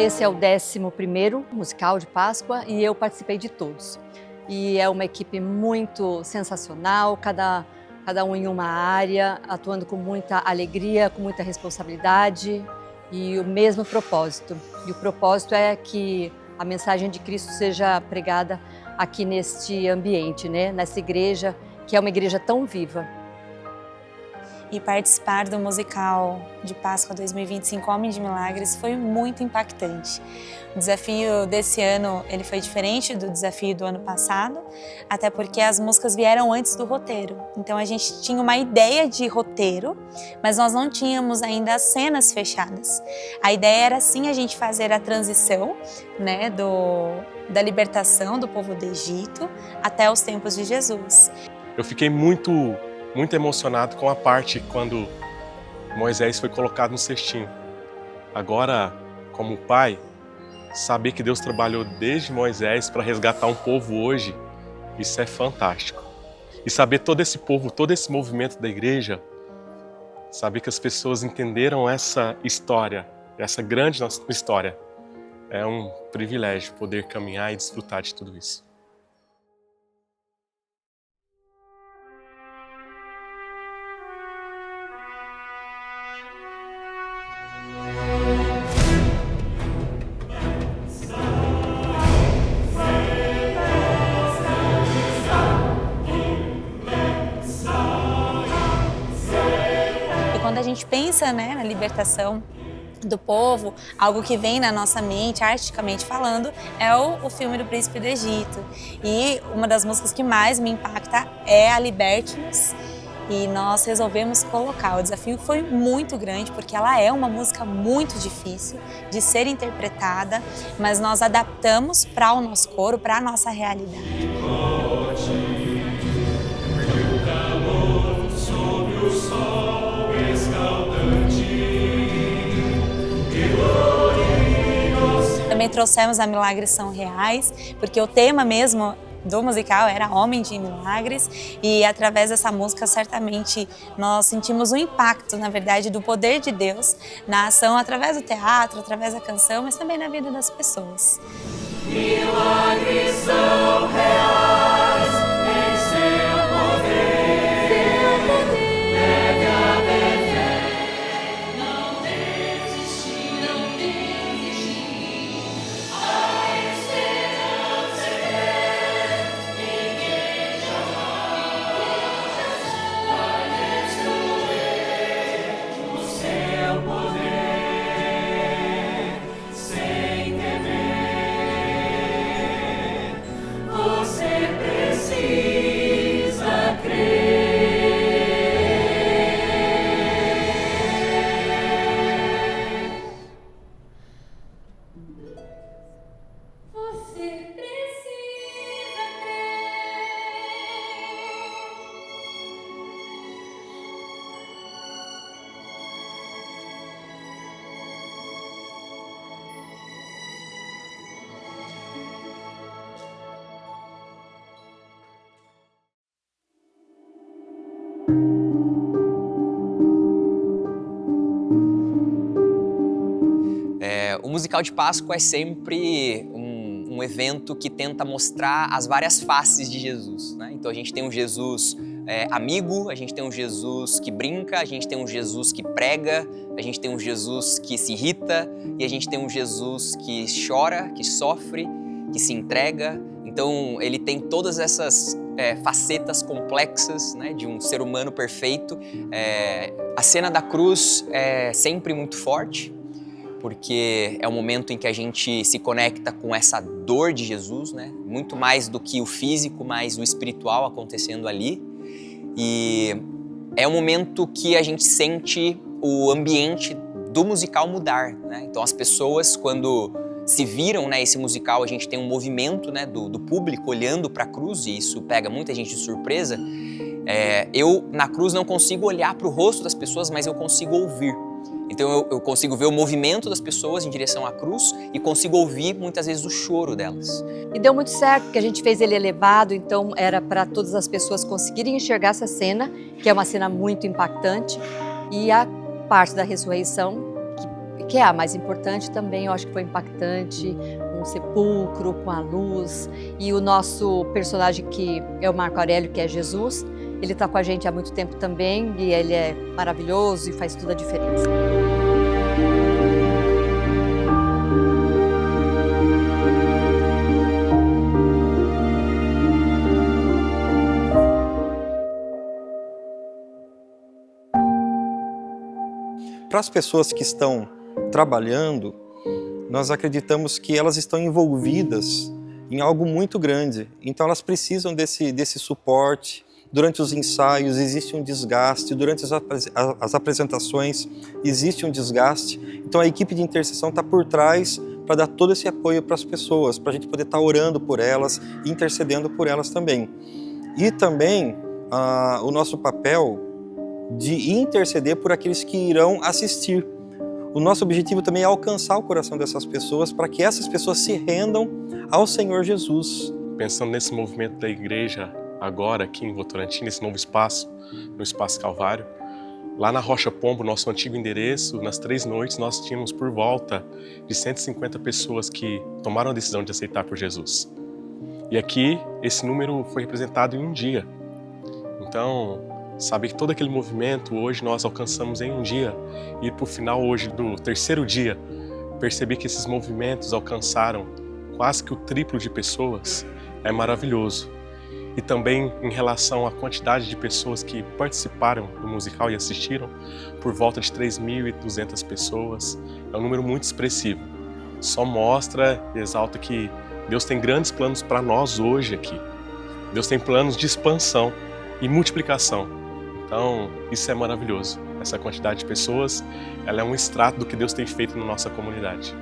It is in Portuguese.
Esse é o 11º musical de Páscoa e eu participei de todos. E é uma equipe muito sensacional, cada um em uma área, atuando com muita alegria, com muita responsabilidade e o mesmo propósito. E o propósito é que a mensagem de Cristo seja pregada aqui neste ambiente, né? Nessa igreja, que é uma igreja tão viva. E participar do musical de Páscoa 2025 Homem de Milagres foi muito impactante. O desafio desse ano ele foi diferente do desafio do ano passado, até porque as músicas vieram antes do roteiro. Então a gente tinha uma ideia de roteiro, mas nós não tínhamos ainda as cenas fechadas. A ideia era sim a gente fazer a transição, né, da libertação do povo do Egito até os tempos de Jesus. Eu fiquei muito emocionado com a parte quando Moisés foi colocado no cestinho. Agora, como pai, saber que Deus trabalhou desde Moisés para resgatar um povo hoje, isso é fantástico. E saber todo esse povo, todo esse movimento da igreja, saber que as pessoas entenderam essa história, essa grande nossa história, é um privilégio poder caminhar e desfrutar de tudo isso. Quando a gente pensa, né, na libertação do povo, algo que vem na nossa mente, artisticamente falando, é o filme do Príncipe do Egito. E uma das músicas que mais me impacta é a Liberte-nos. E nós resolvemos colocar. O desafio foi muito grande, porque ela é uma música muito difícil de ser interpretada, mas nós adaptamos para o nosso coro, para a nossa realidade. Também trouxemos a Milagres São Reais, porque o tema mesmo do musical era Homem de Milagres, e através dessa música certamente nós sentimos um impacto, na verdade, do poder de Deus na ação através do teatro, através da canção, mas também na vida das pessoas. Milagres são reais em seu poder, deve haver fé, não desistir, a esperança é ninguém jamais vai destruir o seu poder sem temer. Você precisa crer. Você precisa crer. O musical de Páscoa é sempre um evento que tenta mostrar as várias faces de Jesus, né? Então a gente tem um Jesus amigo, a gente tem um Jesus que brinca, a gente tem um Jesus que prega, a gente tem um Jesus que se irrita e a gente tem um Jesus que chora, que sofre, que se entrega. Então ele tem todas essas facetas complexas, né, de um ser humano perfeito. A cena da cruz é sempre muito forte, porque é o momento em que a gente se conecta com essa dor de Jesus, né? Muito mais do que o físico, mas o espiritual acontecendo ali. E é um momento que a gente sente o ambiente do musical mudar, né? Então as pessoas, quando se viram, né, esse musical, a gente tem um movimento, né, do público olhando para a cruz, e isso pega muita gente de surpresa. Eu, na cruz, não consigo olhar para o rosto das pessoas, mas eu consigo ouvir. Então eu consigo ver o movimento das pessoas em direção à cruz e consigo ouvir muitas vezes o choro delas. E deu muito certo, porque a gente fez ele elevado, então era para todas as pessoas conseguirem enxergar essa cena, que é uma cena muito impactante, e a parte da ressurreição, que é a mais importante também, eu acho que foi impactante, um sepulcro com a luz, e o nosso personagem que é o Marco Aurélio, que é Jesus, ele está com a gente há muito tempo também, e ele é maravilhoso e faz toda a diferença. Para as pessoas que estão trabalhando, nós acreditamos que elas estão envolvidas em algo muito grande. Então elas precisam desse suporte. Durante os ensaios existe um desgaste, durante as apresentações existe um desgaste. Então a equipe de intercessão está por trás para dar todo esse apoio para as pessoas, para a gente poder estar orando por elas e intercedendo por elas também. E também o nosso papel de interceder por aqueles que irão assistir. O nosso objetivo também é alcançar o coração dessas pessoas para que essas pessoas se rendam ao Senhor Jesus. Pensando nesse movimento da igreja agora aqui em Votorantim, nesse novo espaço, no Espaço Calvário, lá na Rocha Pombo, nosso antigo endereço, nas 3 noites nós tínhamos por volta de 150 pessoas que tomaram a decisão de aceitar por Jesus. E aqui esse número foi representado em um dia. Então, saber que todo aquele movimento hoje nós alcançamos em um dia e para o final hoje do 3º dia, perceber que esses movimentos alcançaram quase que o triplo de pessoas é maravilhoso. E também em relação à quantidade de pessoas que participaram do musical e assistiram, por volta de 3.200 pessoas, é um número muito expressivo. Só mostra e exalta que Deus tem grandes planos para nós hoje aqui. Deus tem planos de expansão e multiplicação. Então, isso é maravilhoso. Essa quantidade de pessoas, ela é um extrato do que Deus tem feito na nossa comunidade.